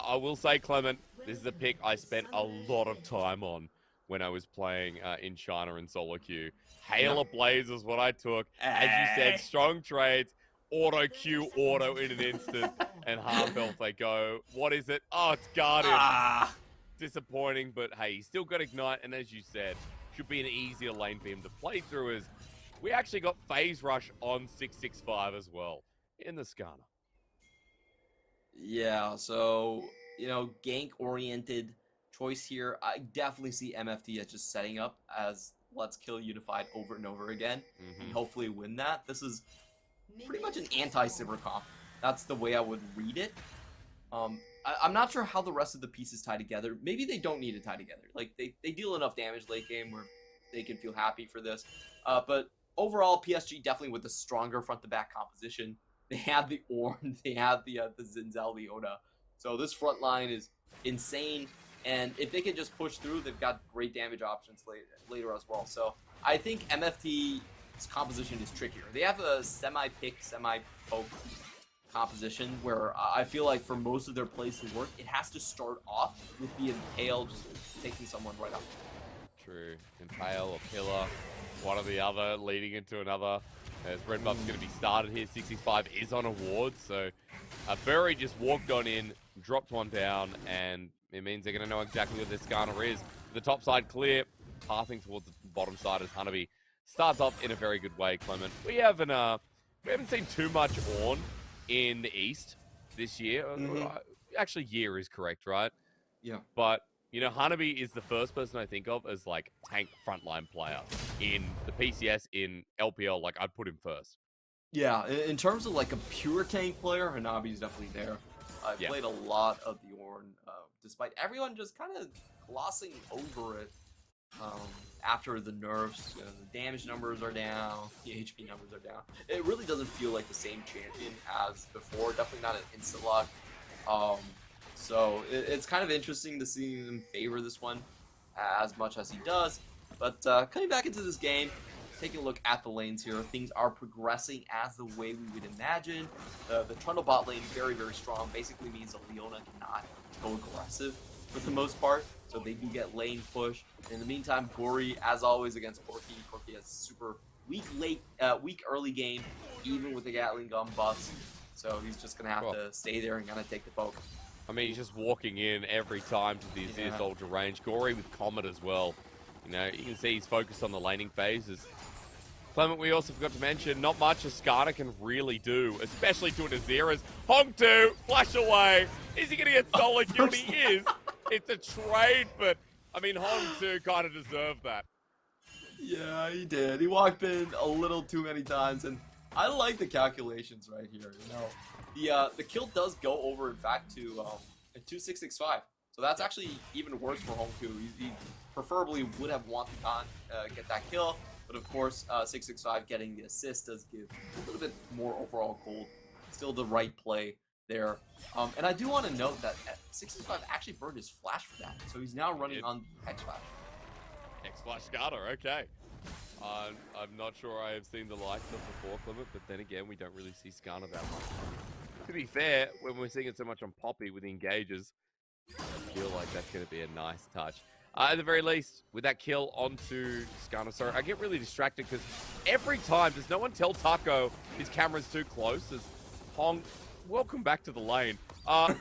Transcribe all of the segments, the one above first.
I will say, Clement, this is a pick I spent a lot of time on when I was playing in China in solo queue. Hail Ablaze is what I took. As you said, strong trades, auto queue, auto in an instant, and half health they go. What is it? Oh, it's Guardian. Disappointing, but hey, he's still got Ignite, and as you said, should be an easier lane for him to play through as we actually got Phase Rush on 665 as well in the Skarner. Yeah, so, you know, gank-oriented choice here. I definitely see MFT as just setting up as let's kill Unified over and over again and hopefully win that. This is pretty much an anti-Sivir comp. That's the way I would read it. I'm not sure how the rest of the pieces tie together. Maybe they don't need to tie together. Like, they deal enough damage late game where they can feel happy for this. But overall, PSG definitely with the stronger front-to-back composition. They have the Ornn, they have the Zinzel Leona. So this front line is insane. And if they can just push through, they've got great damage options later as well. So I think MFT's composition is trickier. They have a semi-pick, semi-poke composition where I feel like for most of their plays to work, it has to start off with the Impale just taking someone right up. True. Impale or Pillar, one or the other, leading into another. As Red Buff's going to be started here, 65 is on a ward, so Furry just walked on in, dropped one down, and it means they're going to know exactly what this Skarner is. The top side clear, passing towards the bottom side as Hanabi starts off in a very good way, Clement. We haven't seen too much Ornn in the East this year. Actually, year is correct, right? Yeah. But, you know, Hanabi is the first person I think of as, like, tank frontline player in the PCS, in LPL. Like, I'd put him first. Yeah, in terms of, like, a pure tank player, Hanabi's definitely there. I played a lot of the Ornn, despite everyone just kind of glossing over it after the nerfs. You know, the damage numbers are down, the HP numbers are down. It really doesn't feel like the same champion as before. Definitely not an instant lock. So it's kind of interesting to see him favor this one as much as he does. But coming back into this game, taking a look at the lanes here, things are progressing as the way we would imagine. The Trundle bot lane, very, very strong. Basically means that Leona cannot go aggressive for the most part. So they do get lane push. In the meantime, Gory, as always, against Corki. Corki has super weak early game, even with the Gatling gun buffs. So he's just going to have to stay there and kind of take the poke. I mean, he's just walking in every time to the Azir Soldier range. Gory with Comet as well. You know, you can see he's focused on the laning phases. Clement, we also forgot to mention, not much a Skarner can really do, especially to an Azir, as Hong2, flash away. Is he going to get solo killed? He is. It's a trade, but, I mean, Hong2 kind of deserved that. Yeah, he did. He walked in a little too many times, and I like the calculations right here, you know. The kill does go over, in fact, to 2665. So that's actually even worse for Hong2. He preferably would have wanted to get that kill, but of course, 665 getting the assist does give a little bit more overall gold. Still the right play there. And I do want to note that 665 actually burned his flash for that, so he's now running on X-Flash. X-Flash Skarner, okay. I'm not sure I have seen the likes of before, Clement, but then again, we don't really see Skarner that much. To be fair, when we're seeing it so much on Poppy with the engages, I feel like that's going to be a nice touch. At the very least, with that kill onto Skarner, sorry, I get really distracted because every time, does no one tell Taco his camera's too close? As Hong, welcome back to the lane.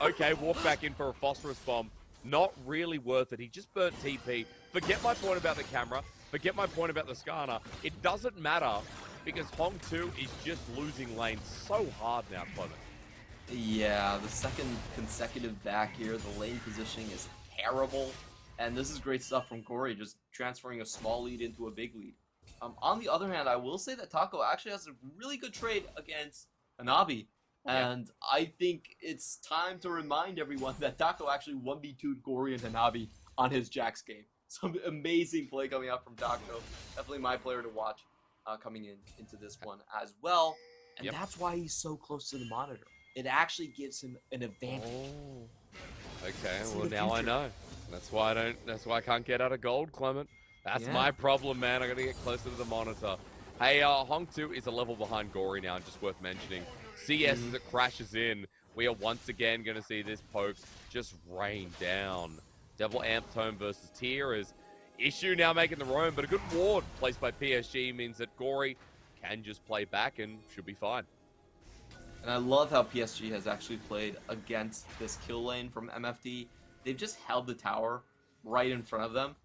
Okay, walk back in for a phosphorus bomb. Not really worth it. He just burnt TP. Forget my point about the camera. Forget my point about the Skarner. It doesn't matter because Hong2 is just losing lane so hard now, Clement. Yeah, the second consecutive back here. The lane positioning is terrible. And this is great stuff from Corey, just transferring a small lead into a big lead. On the other hand, I will say that Taco actually has a really good trade against Hanabi. And I think it's time to remind everyone that Taco actually 1v2'd Gory and Hanabi on his Jax game. Some amazing play coming out from Taco. Definitely my player to watch coming into this one as well. And that's why he's so close to the monitor. It actually gives him an advantage. Oh. Okay, well now I know. That's why I can't get out of gold, Clement. That's my problem, man. I gotta get closer to the monitor. Hey, Hong2 is a level behind Gory now, just worth mentioning. CS as it crashes in. we are once again going to see this poke just rain down. Devil Amp Tome versus Tier is Issue now making the roam, but a good ward placed by PSG means that Gory can just play back and should be fine. And I love how PSG has actually played against this kill lane from MFD. They've just held the tower right in front of them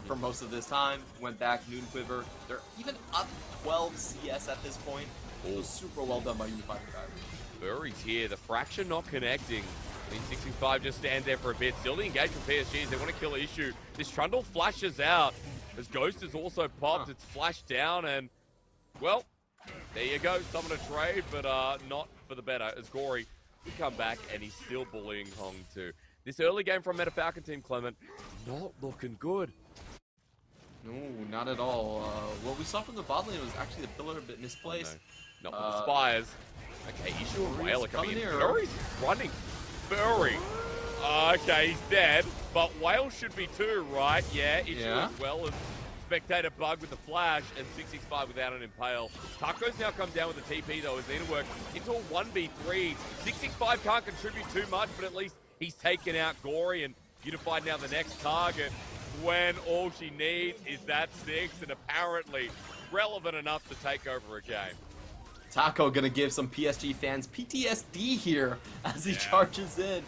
for most of this time. Went back, Noon Quiver. They're even up 12 CS at this point. It was super well done by Unified. Bury's here, the fraction not connecting. I mean, 65 just stand there for a bit. Still the engage from PSG as they want to kill Issue. This Trundle flashes out as Ghost is also popped. It's flashed down and, well, there you go. Summon a trade, but not for the better as Gory would come back and he's still bullying Hong too. This early game from Meta Falcon team, Clement, not looking good. No, not at all. What we saw from the bot lane was actually the pillar a bit misplaced. No, not with the Spires. Okay, Issue and Whale are coming in. Bury's running. Bury. Okay, he's dead, but Whale should be too, right? Yeah, Issue as well as Spectator Bug with the flash and 665 without an impale. Taco's now come down with the TP though as they need to work into a 1v3. 665 can't contribute too much, but at least he's taken out Gory and Unified now the next target when all she needs is that 6 and apparently relevant enough to take over a game. Taco gonna give some PSG fans PTSD here as he charges in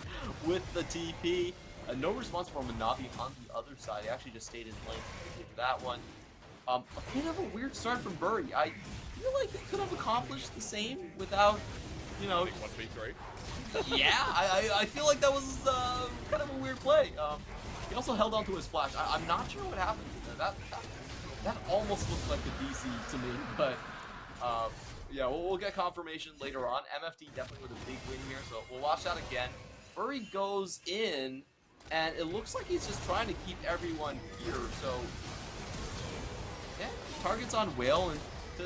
with the TP. No response from Manabi on the other side. He actually just stayed in lane for that one. A bit of a weird start from Bury. I feel like they could have accomplished the same without, you know... 1v3? Yeah, I feel like that was kind of a weird play. He also held on to his flash. I'm not sure what happened there. That almost looked like a DC to me, but... yeah, we'll get confirmation later on. MFD definitely with a big win here, so we'll watch that again. Bury goes in, and it looks like he's just trying to keep everyone here, so... yeah, targets on Whale, and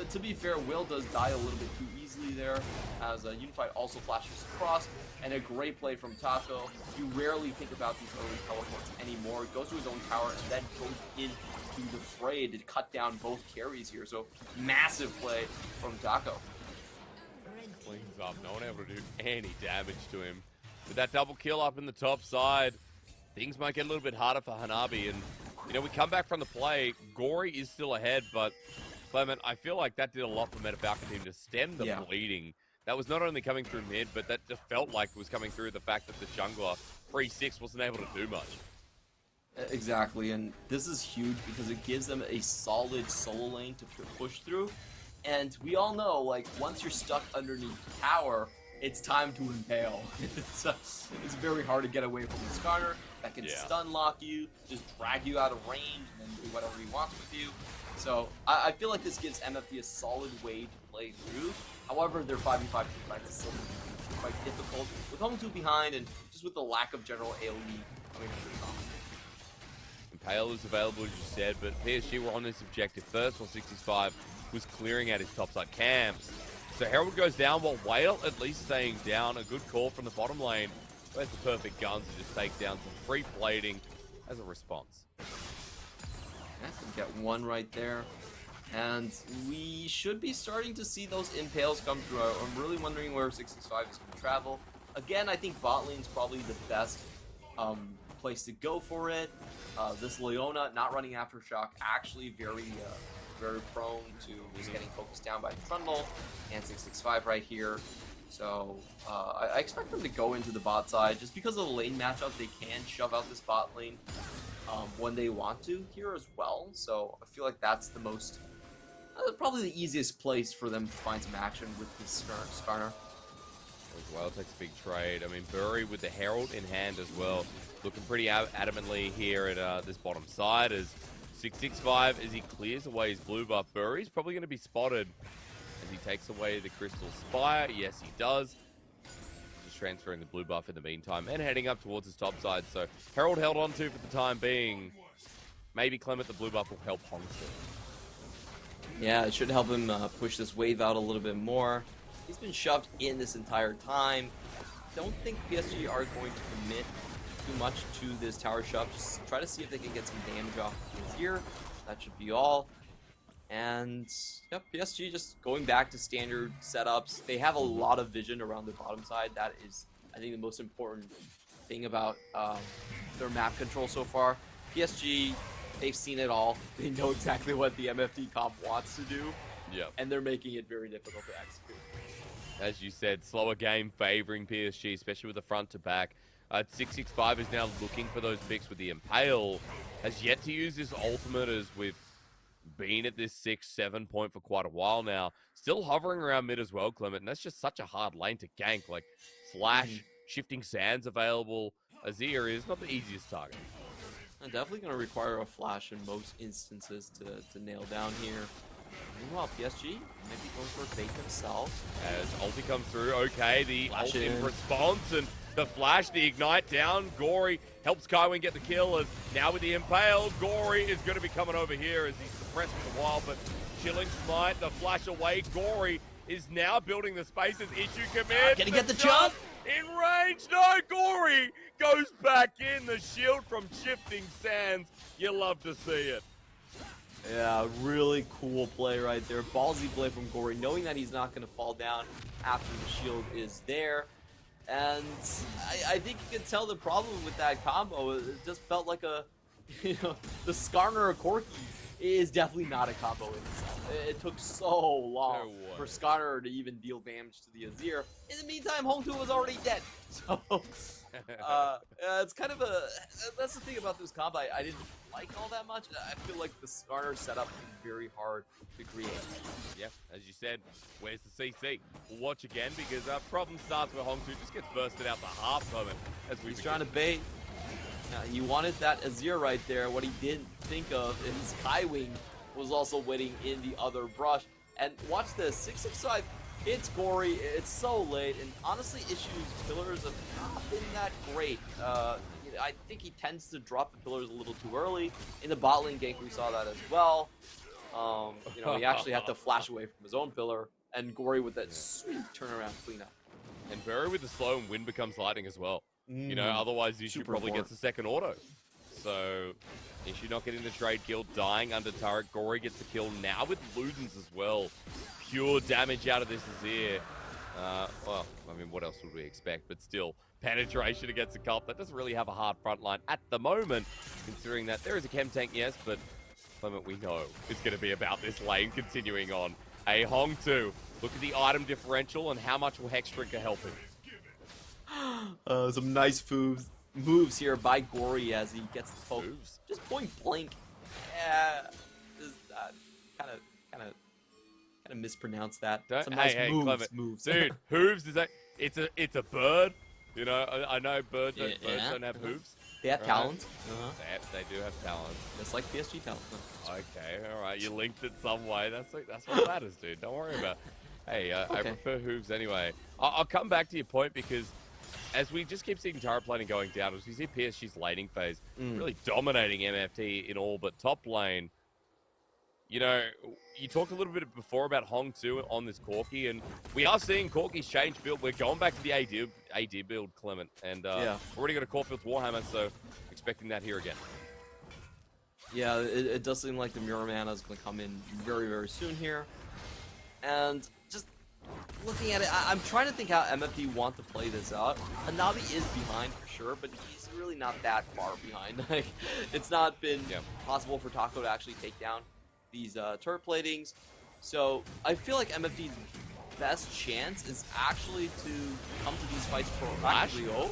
to be fair, Whale does die a little bit too easily there, as Unified also flashes across, and a great play from Taco. You rarely think about these early teleports anymore. Goes to his own tower, and then goes into the fray to cut down both carries here, so massive play from Taco. Cleans up, no one able to do any damage to him. With that double kill up in the top side, things might get a little bit harder for Hanabi, and you know, we come back from the play, Gory is still ahead, but Clement, I feel like that did a lot for Meta Falcon team to stem the bleeding. That was not only coming through mid, but that just felt like it was coming through the fact that the jungler, 3-6, wasn't able to do much. Exactly, and this is huge because it gives them a solid solo lane to push through. And we all know, like, once you're stuck underneath the tower, it's time to impale. It's very hard to get away from the Skarner that can stun lock you, just drag you out of range, and then do whatever he wants with you. So I feel like this gives MFD a solid way to play through. However, their 5v5 teamfights is still quite difficult with home 2 behind and just with the lack of general AoE coming from the top. Impale is available, as you said, but PSG were on this objective first while 65 was clearing out his topside camps. So Herald goes down while Whale at least staying down. A good call from the bottom lane. Where's the perfect guns to just take down some free plating as a response. Get one right there. And we should be starting to see those impales come through. I'm really wondering where 665 is going to travel. Again, I think bot lane's probably the best place to go for it. This Leona not running Aftershock, actually very prone to just getting focused down by Trundle and 665 right here. So I expect them to go into the bot side just because of the lane matchup. They can shove out this bot lane when they want to here as well. So I feel like that's the most, probably the easiest place for them to find some action with this Skarner. As well, takes a big trade. I mean, Bury with the Herald in hand as well. Looking pretty adamantly here at this bottom side as 665, as he clears away his blue buff. Bury's probably going to be spotted as he takes away the Crystal Spire. Yes, he does. Just transferring the blue buff in the meantime and heading up towards his top side. So Herald held on to for the time being. Maybe Clement the blue buff will help Hong Kong. Yeah, it should help him push this wave out a little bit more. He's been shoved in this entire time. Don't think PSG are going to commit too much to this tower shove. Just try to see if they can get some damage off here. That should be all. And yep, PSG just going back to standard setups. They have a lot of vision around the bottom side. That is I think the most important thing about their map control so far, PSG, they've seen it all. They know exactly what the MFT comp wants to do. Yep. And they're making it very difficult to execute. As you said, slower game favoring PSG, especially with the front to back. 665 is now looking for those picks with the Impale. Has yet to use his ultimate as we've been at this 6-7 point for quite a while now. Still hovering around mid as well, Clement. And that's just such a hard lane to gank. Like, Flash, shifting sands available. Azir is not the easiest target. And definitely going to require a flash in most instances to nail down here. Meanwhile, PSG maybe going for a bait themselves. As ulti comes through, okay, the Flash ult in in. response, and the flash, the ignite down. Gory helps Kywin get the kill, as now with the Impale, Gory is going to be coming over here as he's suppressed for a while, but chilling smite, the flash away. Gory is now building the space as issue commit. Can he get the jump? In range, no, Gory goes back in, the shield from shifting sands. You love to see it. Yeah, really cool play right there. Ballsy play from Gory, knowing that he's not going to fall down after the shield is there. And I think you can tell the problem with that combo. It just felt like a, the Skarner or Corki is definitely not a combo in itself. It took so long for Skarner to even deal damage to the Azir. In the meantime, Home 2 was already dead. So, it's kind of that's the thing about this combo. I didn't like all that much. I feel like the Skarner setup is very hard to create. Yeah, as you said, where's the CC? We'll watch again because problem starts where Hong 2 just gets bursted out the half moment as we He's trying to bait. He wanted that Azir right there. What he didn't think of is Skywing was also waiting in the other brush. And watch this, 665 hits Gory. It's so late, and honestly, Issue's pillars have not been that great. I think he tends to drop the pillars a little too early. In the bot lane gank, we saw that as well. He actually had to flash away from his own pillar, and Gory with that sweet turnaround cleanup. And Barry with the slow and wind becomes lightning as well. Otherwise Issue probably gets a second auto. So, Issue not getting the trade kill, dying under turret. Gory gets a kill now with Ludens as well. Pure damage out of this Azir. What else would we expect? But still, penetration against a cult that doesn't really have a hard front line at the moment, considering that there is a chem tank, yes, but Clement, we know it's going to be about this lane continuing on. A Hong 2, look at the item differential and how much will Hexdrinker help him. Some nice moves here by Gory as he gets the poke. Moves? Just point blank. Yeah, kind of mispronounced that. Some nice moves. Dude, hooves is it's a bird. I know birds don't have hooves. They have talons. They do have talons. Just like PSG Talon. Okay, all right. You linked it some way. That's what matters, dude. Don't worry about it. Hey, I prefer hooves anyway. I'll come back to your point because as we just keep seeing turret plating going down, as we see PSG's laning phase really dominating MFT in all but top lane. You talked a little bit before about Hong 2 on this Corki, and we are seeing Corki's change build. We're going back to the AD build, Clement, and already got a Caulfield's Warhammer, so expecting that here again. Yeah, it does seem like the Mirror Mana is going to come in very, very soon here. And just looking at it, I'm trying to think how MFT want to play this out. Hanabi is behind for sure, but he's really not that far behind. Like, it's not been possible for Taco to actually take down these turret platings. So I feel like MFT's best chance is actually to come to these fights proactively.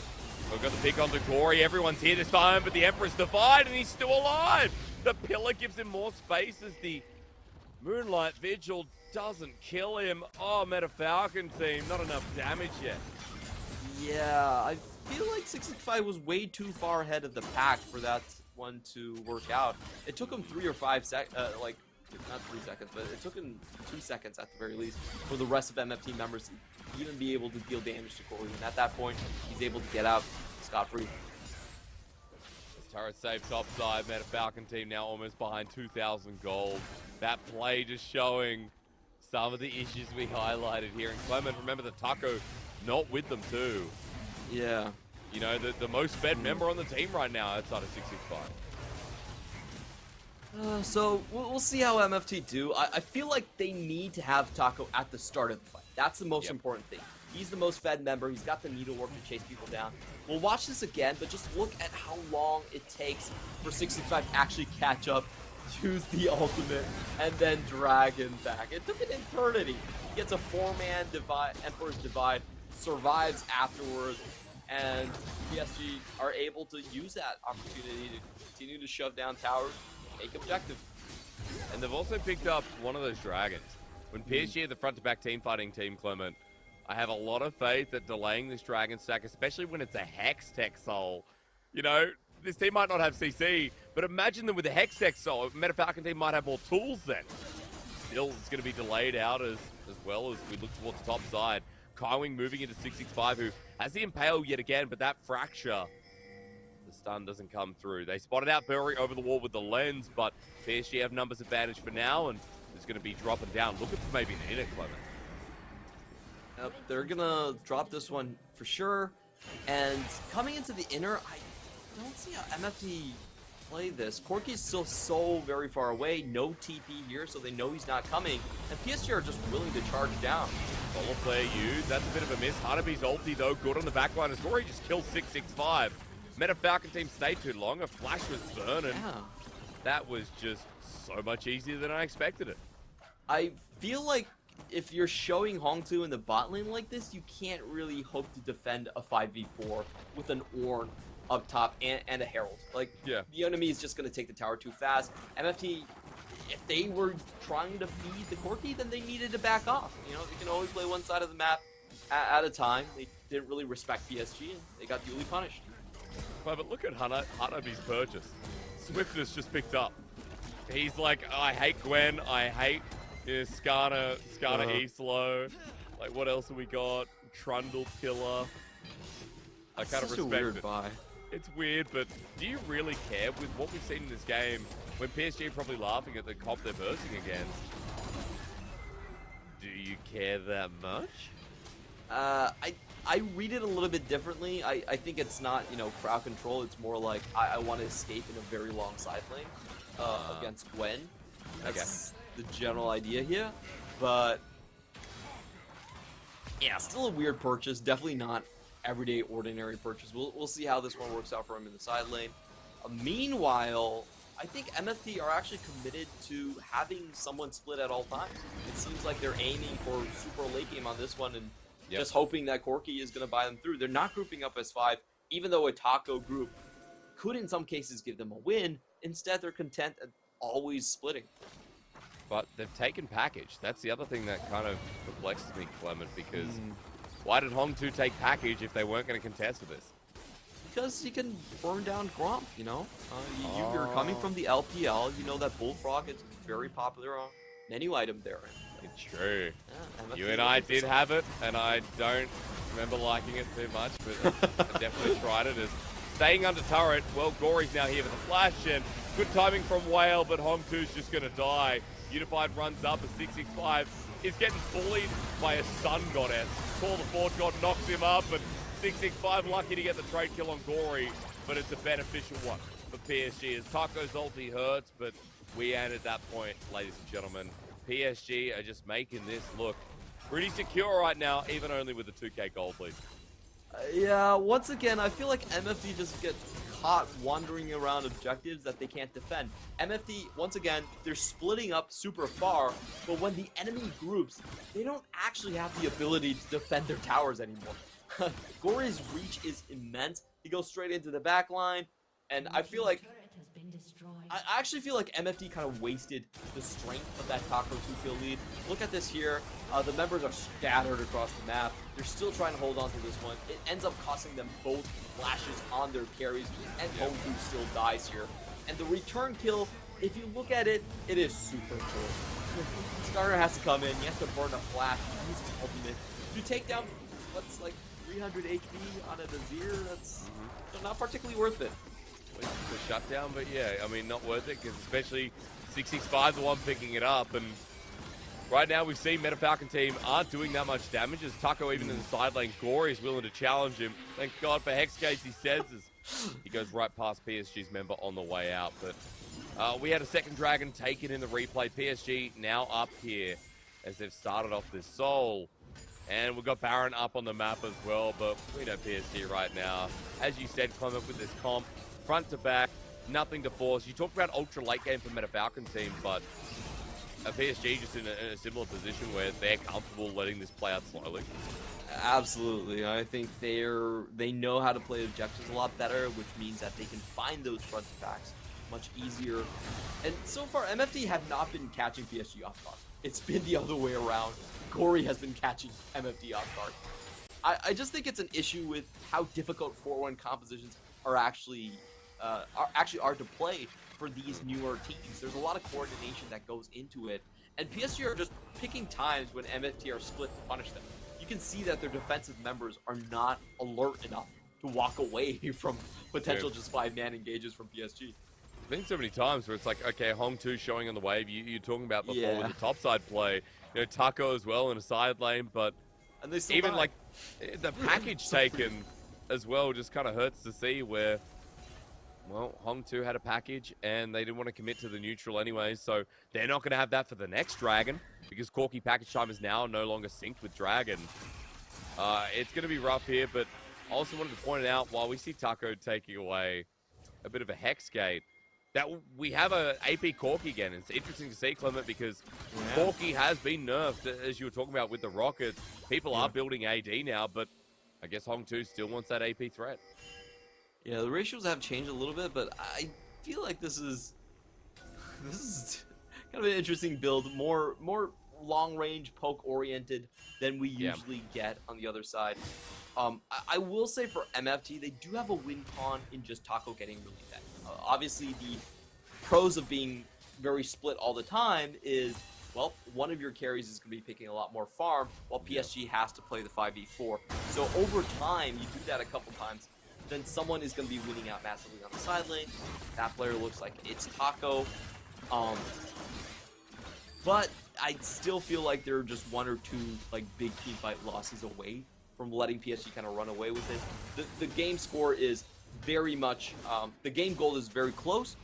We've got the pick on the Gory. Everyone's here this time, but the Emperor's divided and he's still alive. The pillar gives him more space as the Moonlight Vigil doesn't kill him. Oh, Meta Falcon team, not enough damage yet. Yeah, I feel like 665 was way too far ahead of the pack for that one to work out. It took him 3 or 5 seconds, not 3 seconds, but it took him 2 seconds at the very least for the rest of MFT members to even be able to deal damage to Corey. And at that point, he's able to get out scot-free. Turret safe top side. Meta Falcon team now almost behind 2,000 gold. That play just showing some of the issues we highlighted here. And Clement, remember the Taco not with them too. Yeah. The most fed member on the team right now outside of 665. So we'll see how MFT do. I feel like they need to have Taco at the start of the fight. That's the most important thing. He's the most fed member. He's got the needlework to chase people down. We'll watch this again, but just look at how long it takes for 665 to actually catch up, use the ultimate, and then drag him back. It took an eternity. He gets a 4-man divide, Emperor's Divide, survives afterwards, and PSG are able to use that opportunity to continue to shove down towers, take objective. And they've also picked up one of those dragons. When PSG are the front-to-back team fighting team, Clement, I have a lot of faith that delaying this dragon stack, especially when it's a Hex Tech Soul, you know, this team might not have CC, but imagine them with a Hex Tech Soul. Meta Falcon team might have more tools then. Still, it's going to be delayed out as well as we look towards the top side. Kaiwing moving into 665, who has the Impale yet again, but that Fracture, the stun doesn't come through. They spotted out Burry over the wall with the lens, but PSG have numbers advantage for now, and it's going to be dropping down. Looking for maybe an inner, Clement. Yep, they're gonna drop this one for sure. And coming into the inner, I don't see how MFT play this. Corki's still so very far away, no TP here, so they know he's not coming. And PSG are just willing to charge down. Solo player used, that's a bit of a miss. Hanabi's ulti though, good on the backline as Gory just kills 665. Meta Falcon team stayed too long, a flash was burning. Yeah. That was just so much easier than I expected it. I feel like if you're showing Hongtu in the bot lane like this, you can't really hope to defend a 5v4 with an Ornn up top and a Herald. Like, yeah, the enemy is just going to take the tower too fast. MFT, if they were trying to feed the Corki, then they needed to back off. You know, they can always play one side of the map at a time. They didn't really respect PSG, and they got duly punished. But look at Hanabi's purchase. Swiftness just picked up. He's like, I hate Gwen, I hate Skarner E-Slow. Like, what else have we got? Trundle Killer. I kind of respect weird it. Buy. It's weird, but do you really care with what we've seen in this game when PSG are probably laughing at the comp they're versing against? Do you care that much? I read it a little bit differently. I think it's not, you know, crowd control. It's more like I want to escape in a very long side lane against Gwen. That's the general idea here. But yeah, still a weird purchase. Definitely not everyday ordinary purchase. We'll see how this one works out for him in the side lane. Meanwhile, I think MFT are actually committed to having someone split at all times. It seems like they're aiming for super late game on this one and just hoping that Corki is going to buy them through. They're not grouping up as 5, even though a taco group could in some cases give them a win. Instead, they're content at always splitting. But they've taken package. That's the other thing that kind of perplexes me, Clement, because why did Hongtu take package if they weren't going to contest with this? Because he can burn down Gromp, you know? You're coming from the LPL, you know that Bullfrog is very popular menu item there. It's true. Yeah, you and I did have it, and I don't remember liking it too much, but I definitely tried it. As staying under turret, well, Gory's now here with a flash, and good timing from Whale, but Hongtu's just going to die. Unified runs up as 665 is getting bullied by a Sun Goddess. Call the Forge God knocks him up, and 665 lucky to get the trade kill on Gory, but it's a beneficial one for PSG as Taco's ulti hurts, but we end at that point, ladies and gentlemen. PSG are just making this look pretty secure right now, even only with the 2k gold lead. Yeah, once again, I feel like MFT just gets caught wandering around objectives that they can't defend. MFT, once again, they're splitting up super far, but when the enemy groups, they don't actually have the ability to defend their towers anymore. Gory's reach is immense. He goes straight into the back line, and I feel like I actually feel like MFT kind of wasted the strength of that Taco 2-kill lead. Look at this here. The members are scattered across the map. They're still trying to hold on to this one. It ends up costing them both flashes on their carries, and Hongtu still dies here. And the return kill, if you look at it, it is super cool. Starter has to come in. He has to burn a flash. Use his ultimate to take down what's like 300 HP on a Nazir. That's not particularly worth it. The shutdown, but yeah, I mean, not worth it, because especially 665 the one picking it up, and right now we've seen Meta Falcon team aren't doing that much damage, as Taco even in the side lane, Gory is willing to challenge him. Thank God for Hex Gates, he says, as he goes right past PSG's member on the way out, but we had a second dragon taken in the replay. PSG now up here, as they've started off this Soul. And we've got Baron up on the map as well, but we know PSG right now. As you said, Clement, with this comp, front to back, nothing to force. You talked about ultra late game for Meta Falcon team, but PSG just in a similar position where they're comfortable letting this play out slowly. Absolutely. I think they know how to play objectives a lot better, which means that they can find those front attacks much easier. And so far, MFT have not been catching PSG off guard. It's been the other way around. Gory has been catching MFT off guard. I just think it's an issue with how difficult 4-1 compositions are actually to play for these newer teams. There's a lot of coordination that goes into it, and PSG are just picking times when MFT are split to punish them. You can see that their defensive members are not alert enough to walk away from potential just 5-man engages from PSG. There's been so many times where it's like, okay, Hong 2 showing on the wave. You're talking about before with the topside play. You know, Taco as well in a side lane, but and they still even die. like the package taken as well just kind of hurts to see where, well, Hong 2 had a package and they didn't want to commit to the neutral anyway, so they're not going to have that for the next Dragon because Corky package time is now no longer synced with Dragon. It's going to be rough here, but I also wanted to point it out while we see Taco taking away a bit of a Hex Gate, that we have a AP Corky again. It's interesting to see, Clement, because Corky has been nerfed, as you were talking about with the Rockets. People are building AD now, but I guess Hong 2 still wants that AP threat. Yeah, the ratios have changed a little bit, but I feel like this is kind of an interesting build, more long-range poke-oriented than we usually get on the other side. I will say for MFT, they do have a win con in just Taco getting really dead. Obviously, the pros of being very split all the time is, well, one of your carries is going to be picking a lot more farm, while PSG has to play the 5v4. So over time, you do that a couple times, then someone is going to be winning out massively on the side lane. That player looks like it's Taco. But I still feel like there are just one or two like big teamfight losses away from letting PSG kind of run away with it. The game score is very much, the game goal is very close,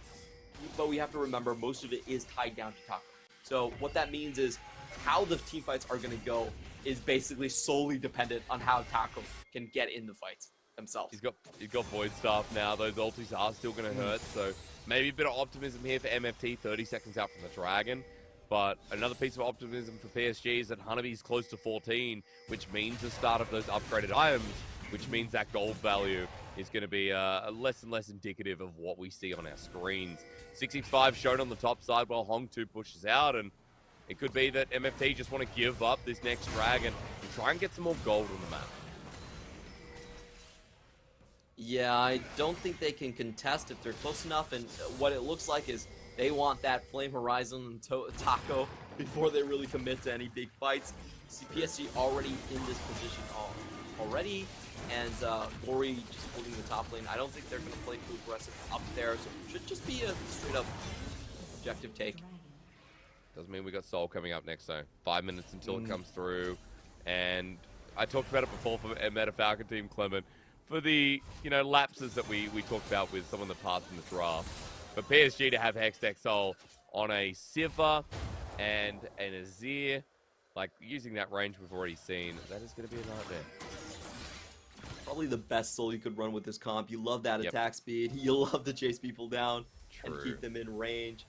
but we have to remember most of it is tied down to Taco. So what that means is how the teamfights are going to go is basically solely dependent on how Taco can get in the fights themselves. He's got Void Staff now. Those ultis are still going to hurt, so maybe a bit of optimism here for MFT, 30 seconds out from the Dragon. But another piece of optimism for PSG is that Hanabi's close to 14, which means the start of those upgraded items, which means that gold value is going to be less and less indicative of what we see on our screens. 665 shown on the top side while Hong 2 pushes out, and it could be that MFT just want to give up this next Dragon and try and get some more gold on the map. Yeah, I don't think they can contest if they're close enough, and what it looks like is they want that Flame Horizon and Taco before they really commit to any big fights. See PSG already in this position already, and Gory just holding the top lane. I don't think they're going to play too aggressive up there, so it should just be a straight-up objective take. Doesn't mean we got Soul coming up next, though. 5 minutes until it comes through, and I talked about it before for Meta Falcon team, Clement, for the lapses that we talked about with some of the parts in the draft. But PSG to have Hextech Soul on a Sivir and an Azir, like using that range we've already seen, that is going to be a nightmare. Probably the best Soul you could run with this comp. You love that attack speed. You love to chase people down and keep them in range.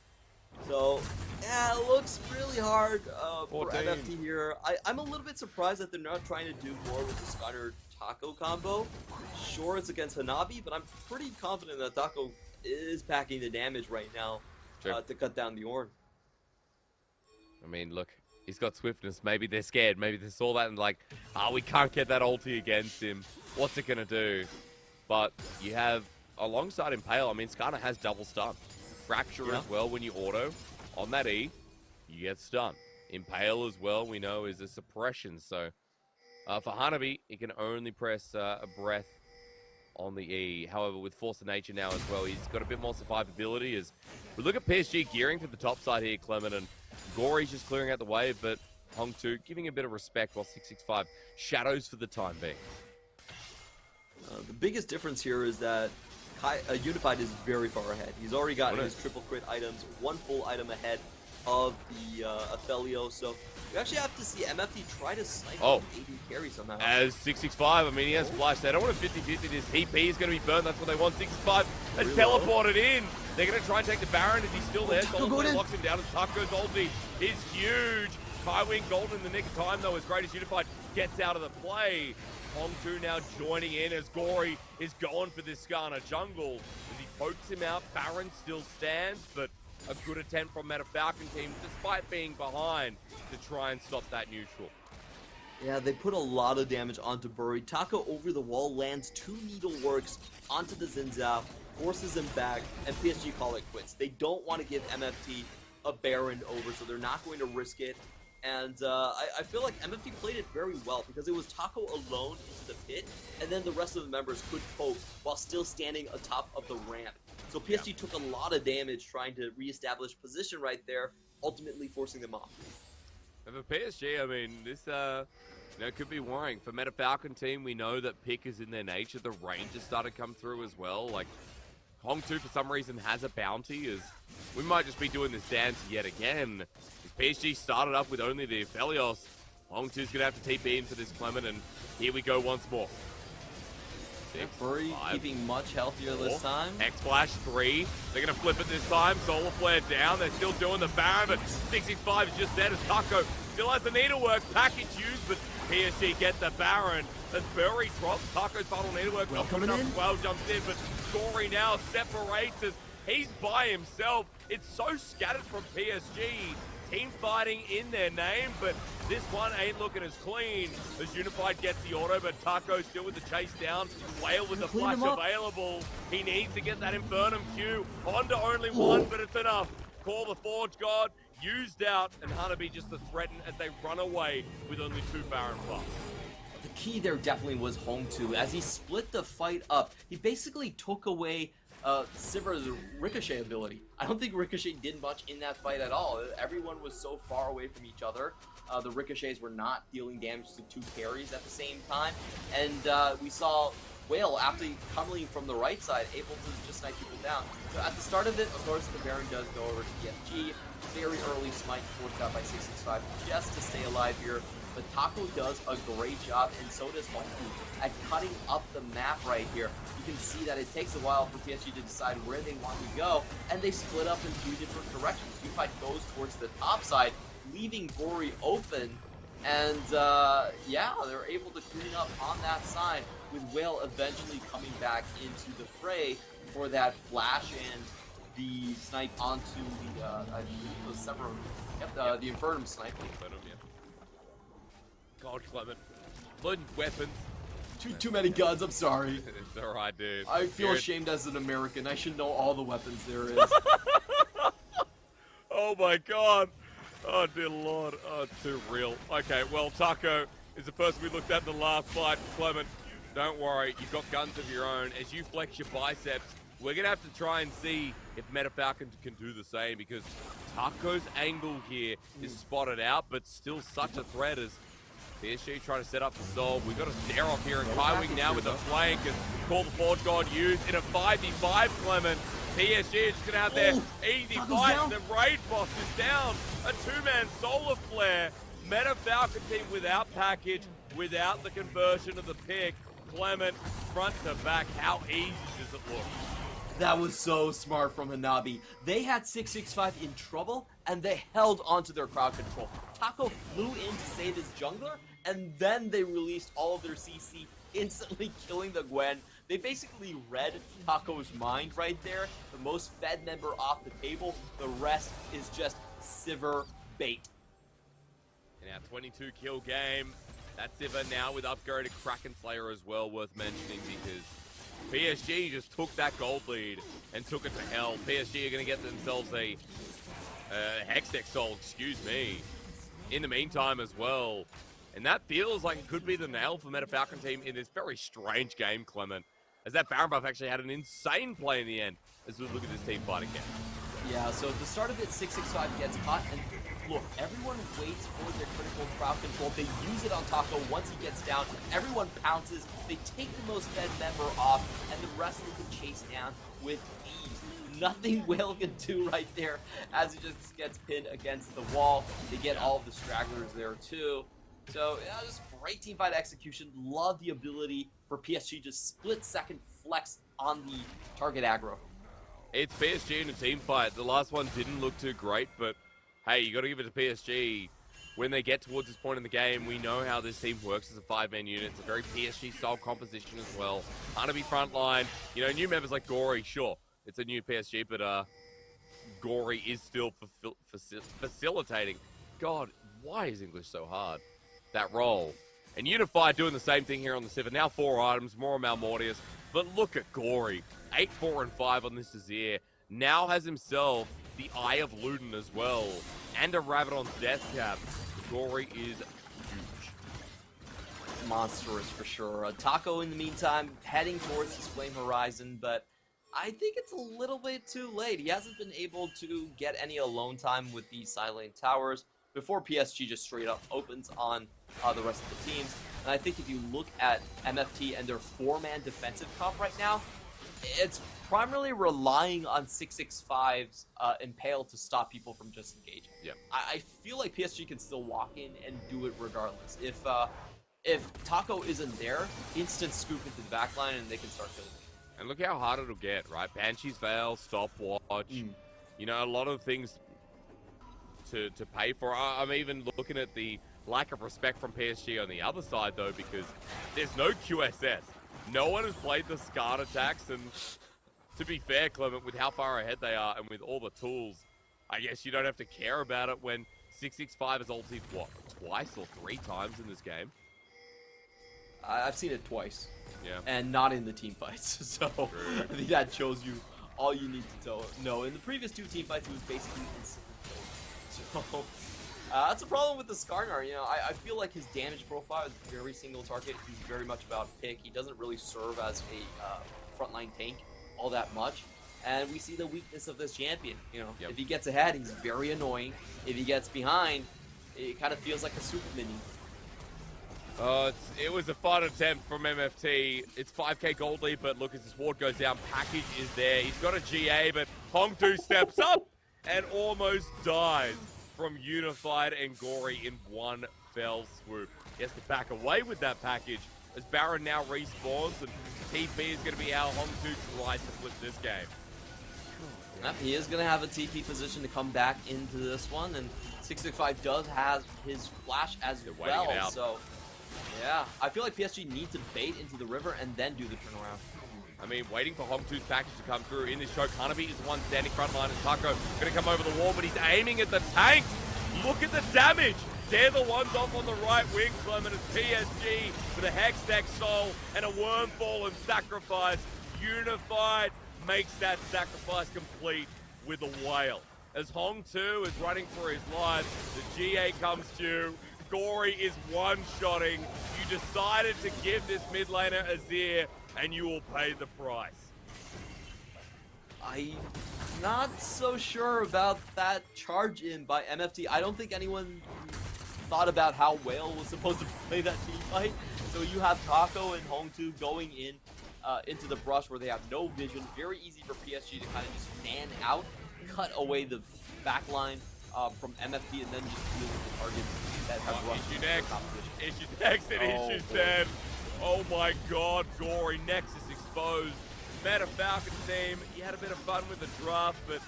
So, yeah, it looks really hard for MFT here. I'm a little bit surprised that they're not trying to do more with the Stunner Taco combo. Sure, it's against Hanabi, but I'm pretty confident that Taco is packing the damage right now to cut down the Ornn. I mean, look, he's got swiftness. Maybe they're scared. Maybe they saw that and like, we can't get that ulti against him. What's it going to do? But you have, alongside Impale, I mean, Skarner has double stun. Fracture as well when you auto. On that E, you get stunned. Impale as well, we know, is a suppression. So for Hanabi, he can only press a breath on the E. However, with Force of Nature now as well, he's got a bit more survivability. As we look at PSG gearing for the top side here, Clement, and Gory's just clearing out the wave, but Hong 2 giving a bit of respect while 665 shadows for the time being. The biggest difference here is that Unified is very far ahead. He's already gotten his triple crit items, one full item ahead of the Aphelios. So we actually have to see MFT try to snipe Oh. AD carry somehow. As 665, I mean, he has flash. They don't want a 50-50. This TP is going to be burned. That's what they want. 665 has Really teleported in. They're going to try and take the Baron. Is he still there? Taco Solomon going in. locks him down. And Taco's ulti is huge. Kaiwing golden in the nick of time, though, as Great as Unified gets out of the play. Hong 2 now joining in as Gory is going for this Skarner jungle. As he pokes him out, Baron still stands, but a good attempt from Meta Falcon team, despite being behind, to try and stop that neutral. Yeah, they put a lot of damage onto Bury. Taco over the wall lands 2 needleworks onto the Xin Zhao, forces him back, and PSG call it quits. They don't want to give MFT a Baron over, so they're not going to risk it. And I feel like MFT played it very well because it was Taco alone into the pit, and then the rest of the members could poke while still standing atop of the ramp. So PSG took a lot of damage trying to reestablish position right there, ultimately forcing them off. And for PSG, I mean, this could be worrying. For Meta Falcon team, we know that pick is in their nature. The range has started to come through as well. Like, Hong 2 for some reason has a bounty, as we might just be doing this dance yet again. As PSG started up with only the Aphelios, Hong 2's going to have to TP in for this Clement, and here we go once more. Bury keeping much healthier this time. X-Flash 3. They're going to flip it this time. Solar Flare down. They're still doing the Baron, but 65 is just there as Taco still has the needlework. Package used, but PSG get the Baron. As Bury drops Taco's final needlework. Well, coming up, well jumps in, but Gory now separates as he's by himself. It's so scattered from PSG. Team fighting in their name, but this one ain't looking as clean as Unified gets the auto, but Taco still with the chase down. Whale with the flash available. He needs to get that Infernum Q. Honda only one, but it's enough. Call the Forge God, used out, and Hanabi just to threaten as they run away with only 2 Baron buffs. The key there definitely was Hong 2. As he split the fight up, he basically took away Sivir's Ricochet ability. I don't think Ricochet did much in that fight at all. Everyone was so far away from each other. The Ricochets were not dealing damage to 2 carries at the same time. And we saw Whale, after coming from the right side, able to just snipe people down. So at the start of it, of course, the Baron does go over to PSG. Very early smite forced out by 665 just to stay alive here. But Taco does a great job, and so does Hong 2 at cutting up the map right here. You can see that it takes a while for PSG to decide where they want to go, and they split up in 2 different directions. Unified goes towards the top side, leaving Gory open, and yeah, they're able to clean up on that side, with Whale eventually coming back into the fray for that flash and the snipe onto the, I believe it was Severum. Yep, the Infernum snipe. Infernum, yeah. God, Clement. Loading weapons. Too many guns, I'm sorry. It's alright, dude. I feel ashamed as an American. I should know all the weapons there is. Oh my god. Oh dear lord. Oh, it's too real. Okay, well, Taco is the person we looked at in the last fight. Clement, don't worry. You've got guns of your own. As you flex your biceps, we're going to have to try and see if Meta Falcon can do the same, because Taco's angle here is spotted out, but still such a threat as PSG trying to set up the solve. We've got a stare off here, and Kaiwing now with the flank, and Call the Forge God used in a 5v5, Clement. PSG is just going to have their easy fight. The Raid Boss is down. A 2-man Solar Flare. Meta Falcon team without package, without the conversion of the pick. Clement, front to back. How easy does it look? That was so smart from Hanabi. They had 665 in trouble, and they held onto their crowd control. Taco flew in to save his jungler, and then they released all of their CC, instantly killing the Gwen. They basically read Taco's mind right there. The most fed member off the table. The rest is just Sivir bait. In our 22 kill game, that's Sivir now with upgraded Kraken Slayer as well, worth mentioning, because PSG just took that gold lead and took it to hell. PSG are going to get themselves a Hextech Soul, excuse me, in the meantime as well. And that feels like it could be the nail for Meta Falcon team in this very strange game, Clement. As that Baron buff actually had an insane play in the end, as we look at this team fight again. Yeah, so at the start of it, 665 gets caught, and look, everyone waits for their critical crowd control. They use it on Taco once he gets down. Everyone pounces. They take the most fed member off, and the rest they can chase down with ease. Nothing Whale can do right there as he just gets pinned against the wall. They get all of the stragglers there too. So, yeah, just great teamfight execution. Love the ability for PSG to split-second flex on the target aggro. It's PSG in a team fight. The last one didn't look too great, but hey, you got to give it to PSG. When they get towards this point in the game, we know how this team works as a 5-man unit. It's a very PSG-style composition as well. Hanabi frontline. You know, new members like Gory, sure, it's a new PSG, but Gory is still facilitating. God, why is English so hard? That role. And Unified doing the same thing here on the Civ. Now 4 items, more on Malmortius. But look at Gory. 8, 4, and 5 on this Azir. Now has himself the Eye of Luden as well. And a Rabadon's Death Cap. Gory is huge. Monstrous for sure. Taco in the meantime heading towards his Flame Horizon, but I think it's a little bit too late. He hasn't been able to get any alone time with the Silent Towers before PSG just straight up opens on the rest of the teams. And I think if you look at MFT and their 4-man defensive comp right now, it's primarily relying on 665's Impale to stop people from just engaging. Yeah. I feel like PSG can still walk in and do it regardless. If Taco isn't there, instant scoop into the backline and they can start killing. And look how hard it'll get, right? Banshee's Veil, Stopwatch. You know, a lot of things to pay for. I'm even looking at the lack of respect from PSG on the other side, though, because there's no QSS. No one has played the Scarred attacks, and to be fair, Clement, with how far ahead they are and with all the tools, I guess you don't have to care about it when 665 has ulted, what, twice or 3 times in this game? I've seen it twice. Yeah. And not in the team fights, so True. I think that shows you all you need to know. In the previous 2 team fights, it was basically instantly killed. So that's a problem with the Skarnar. You know, I feel like his damage profile is very single target. He's very much about pick. He doesn't really serve as a frontline tank all that much. And we see the weakness of this champion. You know, if he gets ahead, he's very annoying. If he gets behind, it kind of feels like a super minion. It was a fun attempt from MFT. It's 5k gold lead, but look, as this ward goes down, package is there. He's got a GA, but Hongtu steps up and almost dies from Unified and Gory in one fell swoop. He has to back away with that package as Baron now respawns, and TP is going to be how Hongtu tries to flip this game. He is going to have a TP position to come back into this one, and 665 does have his flash as well, so yeah, I feel like PSG need to bait into the river and then do the turnaround. I mean, waiting for Hongtu's package to come through in this choke. Hanabi is the one standing front line, and Taco going to come over the wall, but he's aiming at the tanks. Look at the damage. They're the ones off on the right wing, Clement. It's PSG with a Hextech Soul and a Wormfall and Sacrifice. Unified makes that sacrifice complete with a Whale. As Hongtu is running for his life, the GA comes due. Gory is one-shotting. You decided to give this mid laner Azir, and you will pay the price. I'm not so sure about that charge in by MFT. I don't think anyone thought about how Whale was supposed to play that team fight. So you have Taco and Hongtu going in into the brush where they have no vision. Very easy for PSG to kind of just fan out, cut away the backline from MFT, and then just deal with the targets that have rushed Issue into next. the competition. Issue next, and Issue's dead. Oh my god, Gory, Nexus exposed. Met a Falcon team, you had a bit of fun with the draft, but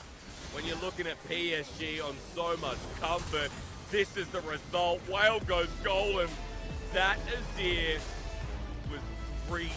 when you're looking at PSG on so much comfort, this is the result. Whale goes golden. That Azir was free.